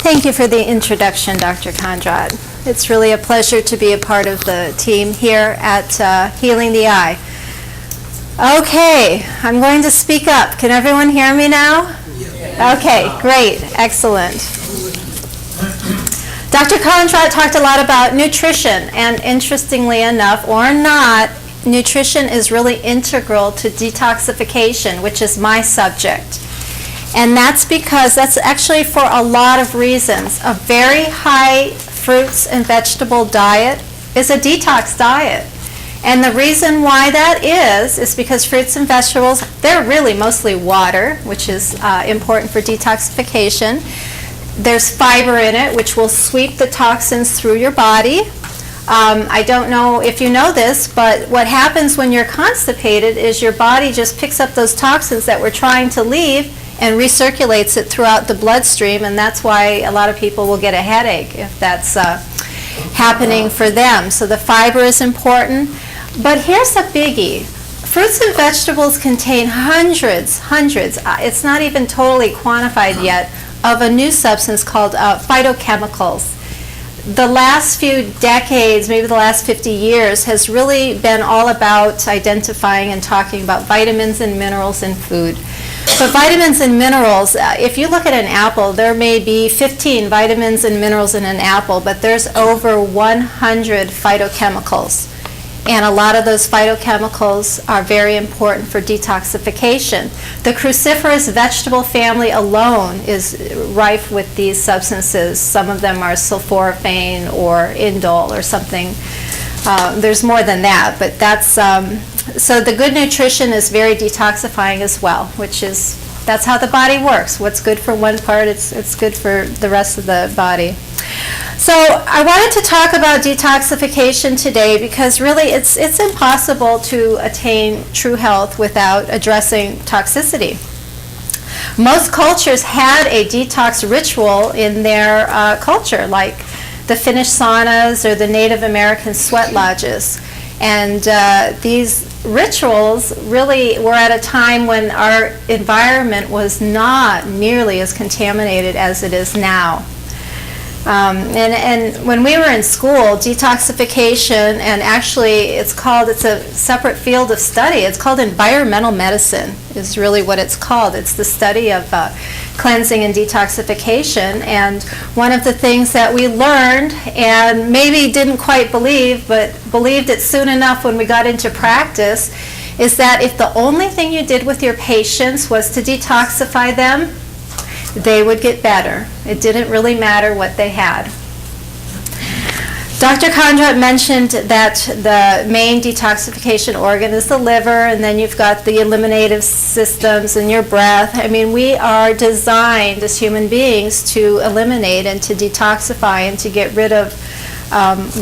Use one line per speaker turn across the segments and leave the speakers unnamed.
Thank you for the introduction, Dr. Conrad. It's really a pleasure to be a part of the team here at Healing the Eye. Okay, I'm going to speak up. Can everyone hear me now? Okay, great, excellent. Dr. Conrad talked a lot about nutrition, and interestingly enough, or not, nutrition is really integral to detoxification, which is my subject. And that's because that's actually for a lot of reasons. A very high fruits and vegetable diet is a detox diet. And the reason why that is because fruits and vegetables, they're really mostly water, which is important for detoxification. There's fiber in it, which will sweep the toxins through your body. I don't know if you know this, but what happens when you're constipated is your body just picks up those toxins that we're trying to leave and recirculates it throughout the bloodstream, and that's why a lot of people will get a headache if that's happening for them. So the fiber is important. But here's a biggie. Fruits and vegetables contain hundreds, it's not even totally quantified yet, of a new substance called phytochemicals. The last few decades, maybe the last 50 years, has really been all about identifying and talking about vitamins and minerals in food. But vitamins and minerals, if you look at an apple, there may be 15 vitamins and minerals in an apple, but there's over 100 phytochemicals. And a lot of those phytochemicals are very important for detoxification. The cruciferous vegetable family alone is rife with these substances. Some of them are sulforaphane or indole or something. There's more than that, but that's so the good nutrition is very detoxifying as well, which is, that's how the body works. What's good for one part, it's good for the rest of the body. So I wanted to talk about detoxification today because really it's impossible to attain true health without addressing toxicity. Most cultures had a detox ritual in their culture, like the Finnish saunas or the Native American sweat lodges. And these rituals really were at a time when our environment was not nearly as contaminated as it is now. And when we were in school, detoxification, and actually it's a separate field of study. It's called environmental medicine is really what it's called. It's the study of cleansing and detoxification. And one of the things that we learned, and maybe didn't quite believe, but believed it soon enough when we got into practice, is that if the only thing you did with your patients was to detoxify them, they would get better. It didn't really matter what they had. Dr. Conrad mentioned that the main detoxification organ is the liver, and then you've got the eliminative systems and your breath. I mean, we are designed as human beings to eliminate and to detoxify and to get rid of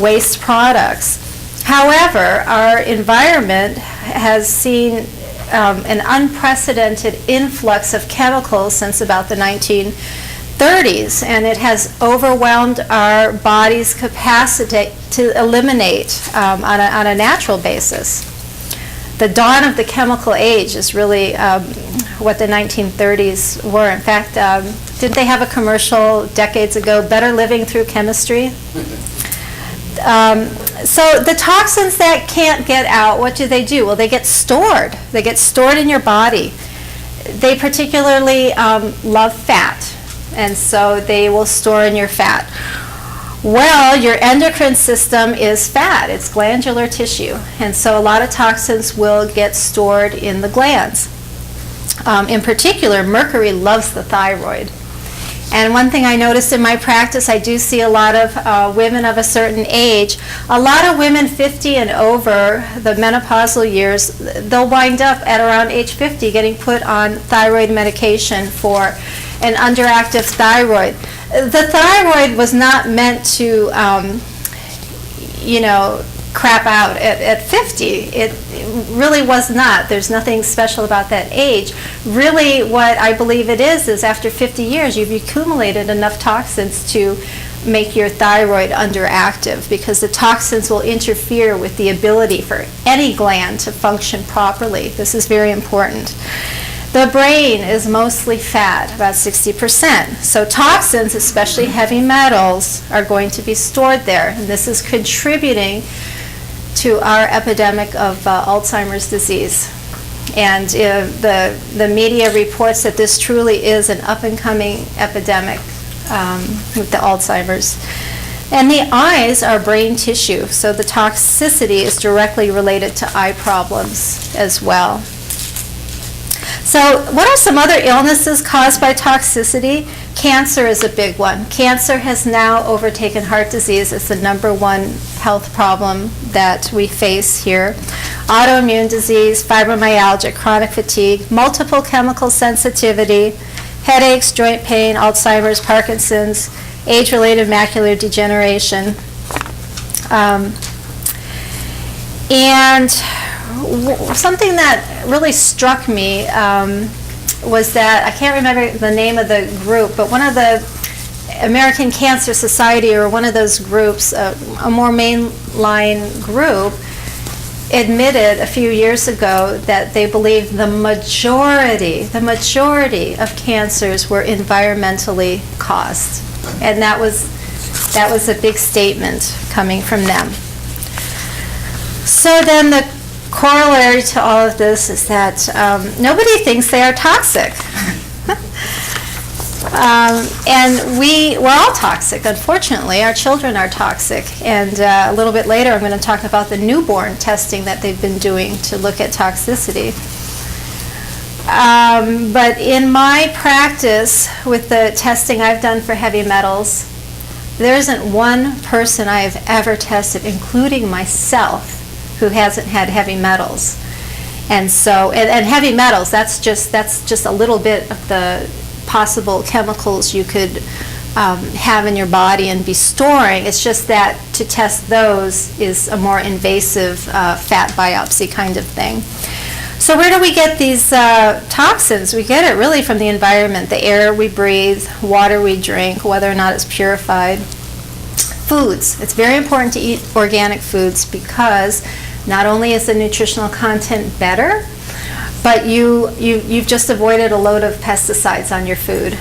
waste products. However, our environment has seen an unprecedented influx of chemicals since about the 1930s, and it has overwhelmed our body's capacity to eliminate on a natural basis. The dawn of the chemical age is really what the 1930s were. In fact, didn't they have a commercial decades ago, Better Living Through Chemistry? So the toxins that can't get out, what do? Well, they get stored. They get stored in your body. They particularly love fat, and so they will store in your fat. Well, your endocrine system is fat. It's glandular tissue, and so a lot of toxins will get stored in the glands. In particular, mercury loves the thyroid. And one thing I noticed in my practice, I do see a lot of women of a certain age. A lot of women 50 and over, the menopausal years, they'll wind up at around age 50 getting put on thyroid medication for an underactive thyroid. The thyroid was not meant to, crap out at 50. It really was not. There's nothing special about that age. Really, what I believe it is after 50 years, you've accumulated enough toxins to make your thyroid underactive, because the toxins will interfere with the ability for any gland to function properly. This is very important. The brain is mostly fat, about 60%. So toxins, especially heavy metals, are going to be stored there. And this is contributing to our epidemic of Alzheimer's disease. And the media reports that this truly is an up-and-coming epidemic with the Alzheimer's. And the eyes are brain tissue, so the toxicity is directly related to eye problems as well. So what are some other illnesses caused by toxicity? Cancer is a big one. Cancer has now overtaken heart disease as the #1 health problem that we face here. Autoimmune disease, fibromyalgia, chronic fatigue, multiple chemical sensitivity, headaches, joint pain, Alzheimer's, Parkinson's, age-related macular degeneration. And something that really struck me was that, I can't remember the name of the group, but one of the American Cancer Society, or one of those groups, a more mainline group, admitted a few years ago that they believed the majority of cancers were environmentally caused. And that was a big statement coming from them. So then the corollary to all of this is that nobody thinks they are toxic. And we're all toxic, unfortunately. Our children are toxic. And a little bit later I'm going to talk about the newborn testing that they've been doing to look at toxicity. But in my practice with the testing I've done for heavy metals, there isn't one person I have ever tested, including myself, who hasn't had heavy metals. And so, and heavy metals, that's just a little bit of the possible chemicals you could have in your body and be storing. It's just that to test those is a more invasive fat biopsy kind of thing. So where do we get these toxins? We get it really from the environment, the air we breathe, water we drink, whether or not it's purified. Foods. It's very important to eat organic foods because not only is the nutritional content better, but you've just avoided a load of pesticides on your food.